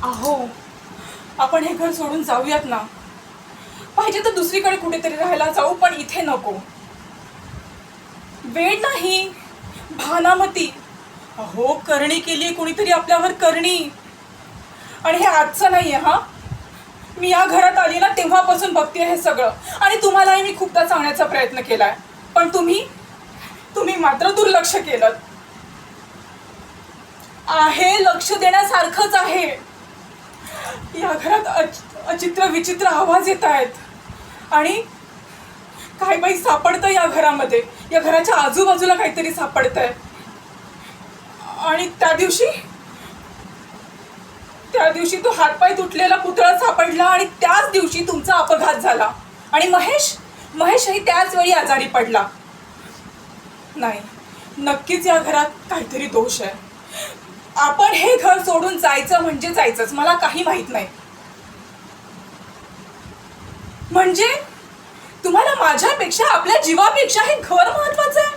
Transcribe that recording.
अहो, आपण हे घर सोडून जाऊयात ना. पाहिजे तर दुसरीकडे कुठेतरी राहायला जाऊ, पण इथे नको. वेळ नाही, भानामती. अहो, करणी केली कोणीतरी आपल्यावर, करणी. आणि हे आजचं नाहीये हा. मी या घरात आली ना तेव्हापासून बघते हे सगळं. आणि तुम्हालाही मी खूपदा सांगण्याचा प्रयत्न केलाय, पण तुम्ही मात्र दुर्लक्ष केलं. आहे, लक्ष देण्यासारखंच आहे. या घरात अचित्र विचित्र आवाज येत आहेत. आणि काय बाई सापडतं या घरामध्ये. या घराच्या आजूबाजूला काहीतरी सापडतंय. आणि त्या दिवशी तो हातपाय तुटलेला पुतळा सापडला. आणि त्याच दिवशी तुमचा अपघात झाला. आणि महेशही त्याच वेळी आजारी पडला. नाही, नक्कीच या घरात काहीतरी दोष आहे. आपण हे घर सोडून जायचं म्हणजे जायचंच. मला काही माहित नाही. म्हणजे तुम्हाला माझ्यापेक्षा, आपल्या जीवापेक्षा हे घर महत्वाचं आहे.